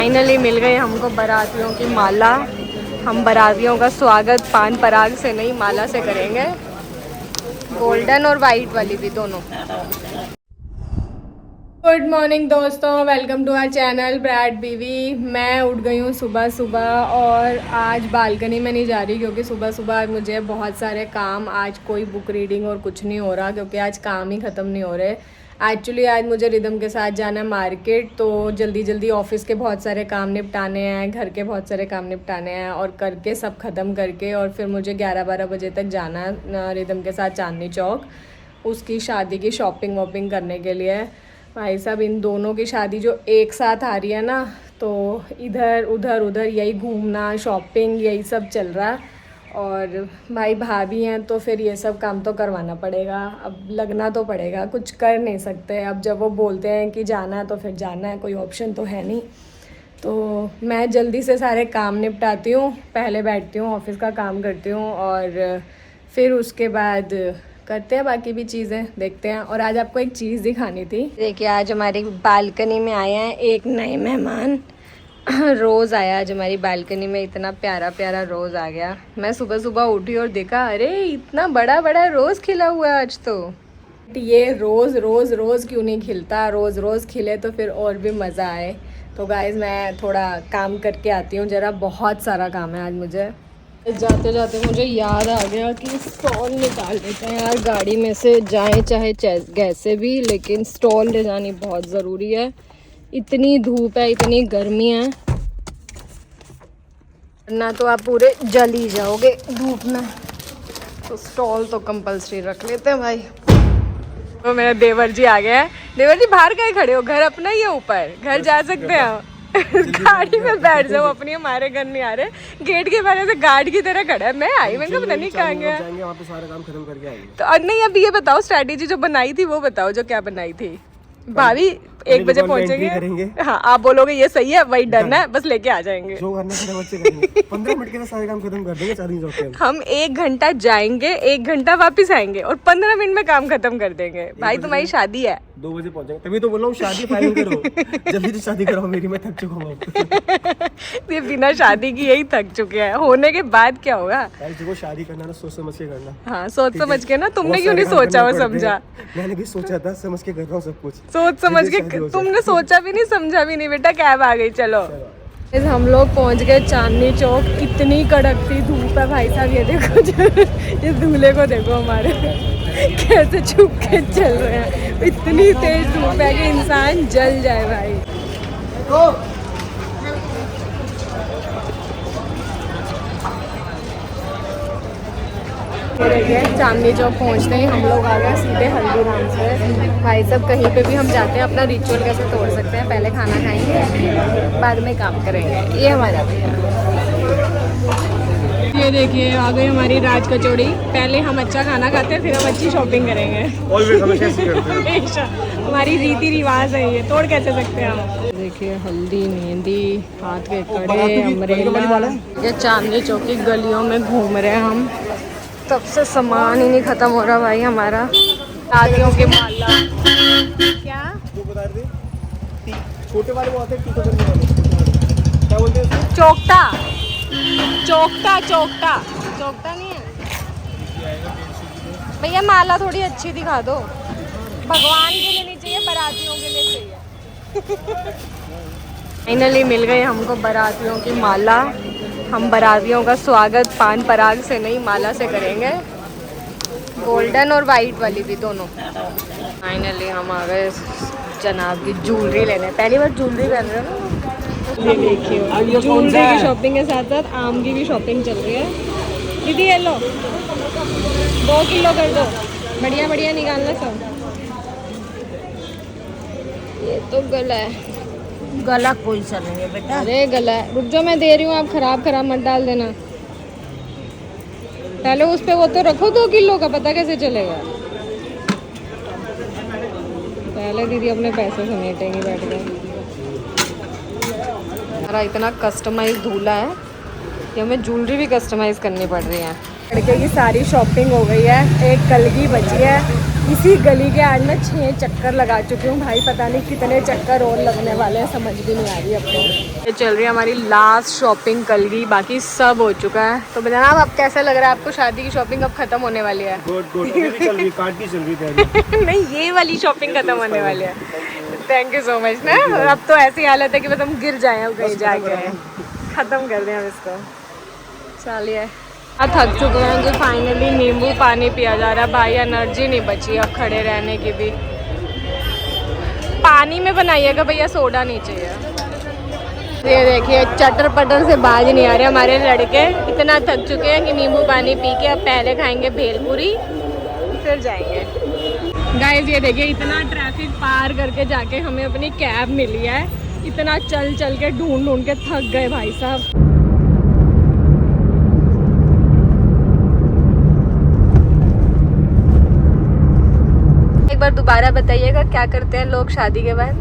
Finally मिल गई हमको बारातियों की माला। हम बारातियों का स्वागत पान पराग से नहीं माला से करेंगे, गोल्डन और वाइट वाली भी दोनों। गुड मॉर्निंग दोस्तों, welcome to our channel Brad बीवी। मैं उठ गई हूँ सुबह सुबह और आज बालकनी में नहीं जा रही क्योंकि सुबह सुबह मुझे बहुत सारे काम, आज कोई बुक रीडिंग और कुछ नहीं हो रहा क्योंकि आज काम ही ख़त्म नहीं हो रहे। एक्चुअली आज मुझे रिदम के साथ जाना है मार्केट, तो जल्दी जल्दी ऑफिस के बहुत सारे काम निपटाने हैं, घर के बहुत सारे काम निपटाने हैं और करके सब ख़त्म करके और फिर मुझे 11-12 बजे तक जाना है रिदम के साथ चांदनी चौक, उसकी शादी की शॉपिंग वॉपिंग करने के लिए। भाई साहब इन दोनों की शादी जो एक साथ आ रही है ना, तो इधर उधर उधर यही घूमना, शॉपिंग, यही सब चल रहा है। और भाई भाभी हैं तो फिर ये सब काम तो करवाना पड़ेगा, अब लगना तो पड़ेगा, कुछ कर नहीं सकते। अब जब वो बोलते हैं कि जाना है तो फिर जाना है, कोई ऑप्शन तो है नहीं। तो मैं जल्दी से सारे काम निपटाती हूँ, पहले बैठती हूँ, ऑफिस का काम करती हूँ और फिर उसके बाद करते हैं बाकी भी चीज़ें, देखते हैं। और आज आपको एक चीज़ दिखानी थी। देखिए आज हमारी बालकनी में आए हैं एक नए मेहमान। रोज़ आया आज हमारी बालकनी में, इतना प्यारा प्यारा रोज़ आ गया। मैं सुबह सुबह उठी और देखा, अरे इतना बड़ा बड़ा रोज़ खिला हुआ है आज तो। ये रोज़ रोज़ रोज़ क्यों नहीं खिलता, रोज़ रोज़ खिले तो फिर और भी मज़ा आए। तो गाइज़ मैं थोड़ा काम करके आती हूँ ज़रा, बहुत सारा काम है आज मुझे। जाते जाते मुझे याद आ गया कि स्टॉल निकाल लेते हैं यार, गाड़ी में से जाएं चाहे कैसे भी, लेकिन स्टॉल ले जानी बहुत ज़रूरी है। इतनी धूप है, इतनी गर्मी है, ना तो आप पूरे जल ही जाओगे धूप में। तो स्टॉल तो कंपलसरी रख लेते हैं भाई। तो मेरे देवर जी आ गए हैं। देवर जी बाहर कहीं खड़े हो, घर अपना ही है ऊपर, घर जा सकते हैं। गाड़ी में बैठ जाओ अपनी, हमारे घर नहीं आ रहे। गेट के बाहर से गार्ड की तरह खड़ा है। मैं आई, मैंने पता नहीं कहाँ गया। वहाँ पे सारा काम खत्म करके आएंगे। तो नहीं, अब ये बताओ स्ट्रैटेजी जो बनाई थी वो बताओ, जो क्या बनाई थी। भाभी 1 बजे पहुंचेंगे। हाँ आप बोलोगे ये सही है, वही डन है, बस लेके आ जाएंगे। जो करना है बच्चे करेंगे। 15 मिनट के अंदर सारे काम खत्म कर देंगे, चांदनी चौक पे। हम 1 घंटा जाएंगे, 1 घंटा वापस आएंगे और 15 मिनट में काम खत्म कर देंगे। भाई तुम्हारी शादी है, 2 बजे पहुंचेंगे। तभी तो बोल रहा हूँ शादी फाइनल करो, जल्दी से शादी कराओ मेरी, मैं थक चुका हूँ। ये बिना शादी की यही थक चुके हैं, होने के बाद क्या होगा। देखो शादी करना ना सोच समझ के करना। हाँ सोच समझ के ना, तुमने क्यों नहीं सोचा और समझा। मैंने भी सोचा था, समझ के कर रहा हूँ सब कुछ, सोच समझ के। तुमने सोचा भी नहीं समझा भी नहीं बेटा, कैब आ गई। चलो हम लोग पहुंच गए चांदनी चौक। इतनी कड़कती धूप है भाई साहब, ये देखो इस दूल्हे को देखो हमारे कैसे छुप के चल रहे हैं। इतनी तेज धूप है कि इंसान जल जाए भाई। चांदनी चौक पहुंचते ही हम लोग आ गए सीधे हल्दीराम से। भाई साहब कहीं पे भी हम जाते हैं अपना रिचुअल कैसे तोड़ सकते हैं, पहले खाना खाएंगे बाद में काम करेंगे, ये हमारा भैया। ये देखिए आ गई हमारी राज कचौड़ी। पहले हम अच्छा खाना खाते हैं फिर हम अच्छी शॉपिंग करेंगे। हमारी रीति रिवाज है ये, तोड़ कैसे सकते हैं हम। देखिए हल्दी, मेहंदी, हाथ के कड़े, अम्ब्रेला। ये चांदनी चौक की गलियों में घूम रहे हैं हम, तब से सामान ही नहीं खत्म हो रहा भाई हमारा। शादियों के माला क्या छोटे वाले वो आते हैं, क्या बोलते हैं, चौकटा चौकटा चौकटा चौकटा नहीं है भैया। माला थोड़ी अच्छी दिखा दो, भगवान के लिए नहीं चाहिए, बारातियों के लिए चाहिए। फाइनली मिल गई हमको बारातियों की माला। हम बारातियों का स्वागत पान पराग से नहीं माला से करेंगे, गोल्डन और वाइट वाली भी दोनों। फाइनली हम आ गए जनाब की ज्वेलरी लेने। पहली बार ज्वेलरी पहन रहे हो ना। ये देखिए ज्वेलरी की शॉपिंग के साथ साथ आम की भी शॉपिंग चल रही है। दीदी ये लो 2 किलो कर दो, बढ़िया बढ़िया निकालना सब। ये तो गला है, गला कोई सा नहीं है बेटा। अरे गला है, रुक जाओ मैं दे रही हूँ, आप खराब खराब मत डाल देना। पहले उस पे वो तो रखो 2 किलो का, पता कैसे चलेगा। पहले दीदी अपने पैसे समेटेंगी बैठ गए। हमारा इतना कस्टमाइज दूल्हा है कि हमें ज्वेलरी भी कस्टमाइज करनी पड़ रही है। लड़के की सारी शॉपिंग हो गई है, एक कलगी बची है। इसी गली के आज मैं 6 चक्कर लगा चुकी हूँ भाई, पता नहीं कितने चक्कर और लगने वाले हैं, समझ भी नहीं आ रही अब तो। ये चल रही है हमारी लास्ट शॉपिंग कल की, बाकी सब हो चुका है। तो बताना अब कैसा लग रहा है आपको, शादी की शॉपिंग अब खत्म होने वाली है? गुड गुड, अभी भी चल रही, कार्ड की चल रही नहीं, ये वाली शॉपिंग खत्म होने वाली है। थैंक यू सो मच ना। अब तो ऐसी हालत है कि बस हम गिर जाए अब कहीं जाके, खत्म कर दें हम इसको। चलिए थक चुके हैं जी, फाइनली नींबू पानी पिया जा रहा है भाई, एनर्जी नहीं बची अब खड़े रहने की भी। पानी में बनाइएगा भैया, सोडा नहीं चाहिए। ये देखिए चटर पटर से बाज नहीं आ रहे हमारे लड़के, इतना थक चुके हैं कि नींबू पानी पी के अब पहले खाएंगे भेलपूरी फिर जाएंगे। गाइस ये देखिए इतना ट्रैफिक पार करके जाके हमें अपनी कैब मिली है, इतना चल चल के ढूंढ ढूंढ के थक गए भाई साहब। एक बार दोबारा बताइएगा क्या करते हैं लोग शादी के बाद?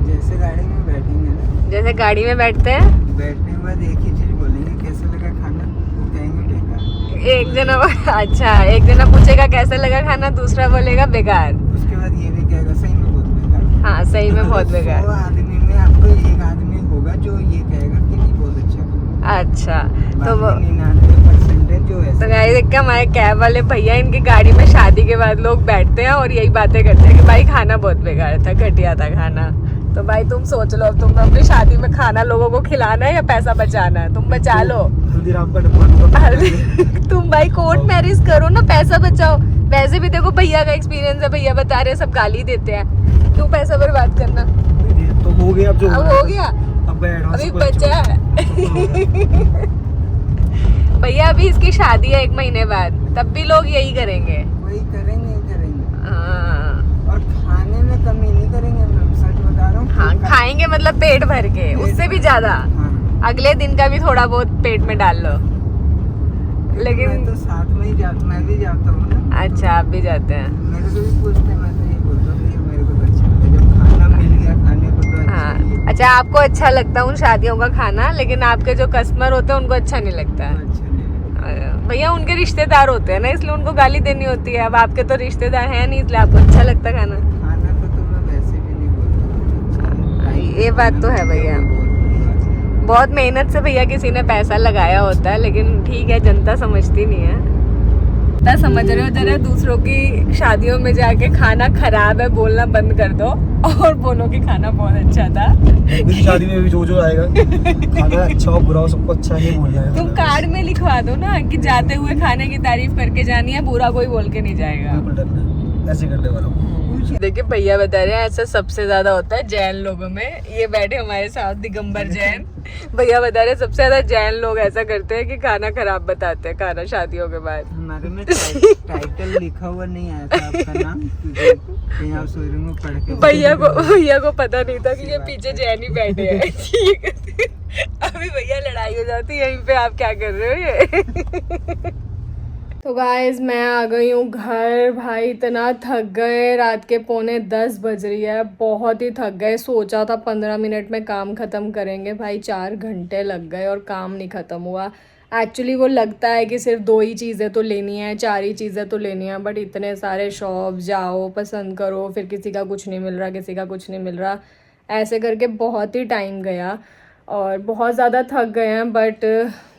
जैसे गाड़ी में बैठेंगे ना, जैसे गाड़ी में बैठते हैं, बैठने के बाद एक ही चीज बोलेंगे कैसे लगा खाना, वो कहेंगे बेकार। एक जना अच्छा, एक जना पूछेगा कैसे लगा खाना, दूसरा बोलेगा बेकार। उसके बाद ये भी कहेगा सही में बहुत बेकार। हाँ सही में बहुत बेकार। 100 आदमी में आपको एक आदमी होगा जो ये कहेगा कि नहीं बहुत अच्छा। अच्छा तो वो 99% जो है। तो गाइस एक हमारे कैब वाले भैया, इनकी गाड़ी में शादी के बाद लोग बैठते हैं और यही बातें करते हैं कि भाई खाना बहुत बेकार था, घटिया था खाना। तो भाई तुम सोच लो, तुम अपनी शादी में खाना लोगों को खिलाना है या पैसा बचाना है? तुम बचा लो। हल्दीराम का डब्बा तुम भाई कोर्ट मैरिज करो ना, पैसा बचाओ। वैसे भी देखो भैया का एक्सपीरियंस है, भैया बता रहे हैं सब गाली देते हैं, क्यों पैसा बर्बाद करना? तो हो गया अब, जो अब हो गया, अब अभी बचा है। भैया अभी इसकी शादी है 1 महीने बाद, तब भी लोग यही करेंगे। वही करेंगे ही करेंगे। हाँ और खाने में कमी नहीं करेंगे, मैं सच बता रहा हूँ। हाँ, खाएंगे मतलब पेट भर के, उससे भी ज्यादा। हाँ। अगले दिन का भी थोड़ा बहुत पेट में डाल लो। लेकिन मैं तो साथ में ही जाता, मैं भी जाता हूँ ना। अच्छा आप भी जाते हैं? मेरे को भी पूछते हैं, मैं तो ये बोलता हूँ कि मेरे को तो अच्छा लगा जब खाना मिल गया, खाने को तो अच्छा हाँ ही है। अच्छा, आपको अच्छा लगता है उन शादियों का खाना, लेकिन आपके जो कस्टमर होते हैं उनको अच्छा नहीं लगता है। अच्छा नहीं लगा। भैया उनके रिश्तेदार होते हैं ना, इसलिए उनको गाली देनी होती है। अब आपके तो रिश्तेदार हैं नहीं, इसलिए आपको अच्छा लगता है खाना। खाना तो मैं वैसे भी नहीं बोलता। ये बात तो है भैया, बहुत मेहनत से भैया किसी ने पैसा लगाया होता है, लेकिन ठीक है जनता समझती नहीं है। जनता समझ रहे हो, जरा दूसरों की शादियों में जाके खाना खराब है बोलना बंद कर दो और बोलो कि खाना बहुत अच्छा था। मेरी शादी में भी जो आएगा खाना अच्छा हो बुरा हो सबको अच्छा ही बोलना है। तुम कार्ड में लिखवा दो ना कि जाते हुए खाने की तारीफ करके जानी है, बुरा कोई बोल के नहीं जाएगा। बिल्कुल डरना है, ऐसे करने वाला हूँ। देखिए भैया बता रहे हैं ऐसा सबसे ज्यादा होता है जैन लोगों में। ये बैठे हमारे साथ दिगंबर जैन, भैया बता रहे हैं सबसे ज्यादा जैन लोग ऐसा करते हैं कि खाना खराब बताते हैं खाना शादियों के बाद। हमारे में टाइटल लिखा हुआ नहीं आया था आपका नाम, क्योंकि कहीं आप शोरूम में पढ़ के भैया को पता नहीं था कि ये पीछे जैन ही बैठे हैं। ठीक है, अभी भैया लड़ाई हो जाती है यहीं पे, आप क्या कर रहे हो ये? तो गाइस मैं आ गई हूँ घर। भाई इतना थक गए, रात के 9:45 बज रही है, बहुत ही थक गए। सोचा था 15 मिनट में काम ख़त्म करेंगे, भाई 4 घंटे लग गए और काम नहीं ख़त्म हुआ। एक्चुअली वो लगता है कि सिर्फ 2 ही चीज़ें तो लेनी है, 4 ही चीज़ें तो लेनी है, बट इतने सारे शॉप जाओ, पसंद करो, फिर किसी का कुछ नहीं मिल रहा, किसी का कुछ नहीं मिल रहा, ऐसे करके बहुत ही टाइम गया और बहुत ज़्यादा थक गए हैं। बट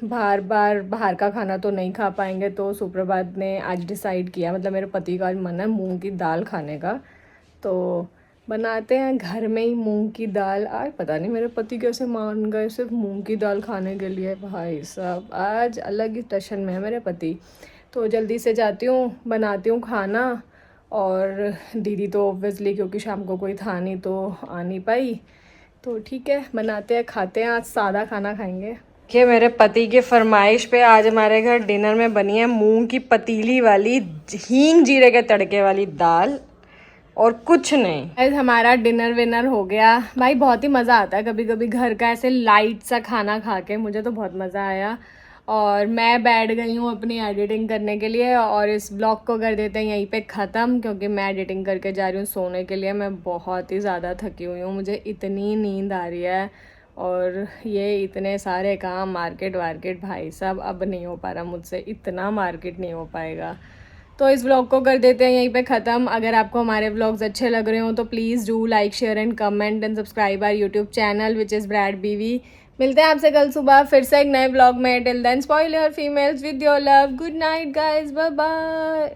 बाहर का खाना तो नहीं खा पाएंगे, तो सुप्रभात ने आज डिसाइड किया, मतलब मेरे पति का आज मन है मूंग की दाल खाने का, तो बनाते हैं घर में ही मूंग की दाल। आज पता नहीं मेरे पति कैसे मान गए सिर्फ मूंग की दाल खाने के लिए। भाई साहब आज अलग ही टशन में है मेरे पति। तो जल्दी से जाती हूँ, बनाती हूँ खाना, और दीदी तो ऑब्वियसली क्योंकि शाम को कोई था नहीं तो आ नहीं पाई, तो ठीक है बनाते हैं, खाते हैं, आज सादा खाना खाएंगे। देखिए मेरे पति की फरमाइश पे आज हमारे घर डिनर में बनी है मूंग की पतीली वाली हींग जीरे के तड़के वाली दाल, और कुछ नहीं। आज हमारा डिनर विनर हो गया। भाई बहुत ही मज़ा आता है कभी कभी घर का ऐसे लाइट सा खाना खा के, मुझे तो बहुत मज़ा आया। और मैं बैठ गई हूँ अपनी एडिटिंग करने के लिए, और इस ब्लॉग को कर देते हैं यहीं पे ख़त्म, क्योंकि मैं एडिटिंग करके जा रही हूँ सोने के लिए। मैं बहुत ही ज़्यादा थकी हुई हूँ, मुझे इतनी नींद आ रही है, और ये इतने सारे काम मार्केट भाई साहब अब नहीं हो पा रहा मुझसे, इतना मार्केट नहीं हो पाएगा। तो इस व्लॉग को कर देते हैं यहीं पे ख़त्म। अगर आपको हमारे व्लॉग्स अच्छे लग रहे हो तो please do like share and comment and subscribe our YouTube channel which is Brad बीवी। मिलते हैं आपसे कल सुबह फिर से एक नए व्लॉग में। Till then spoiler females with your love. Good night guys, bye bye.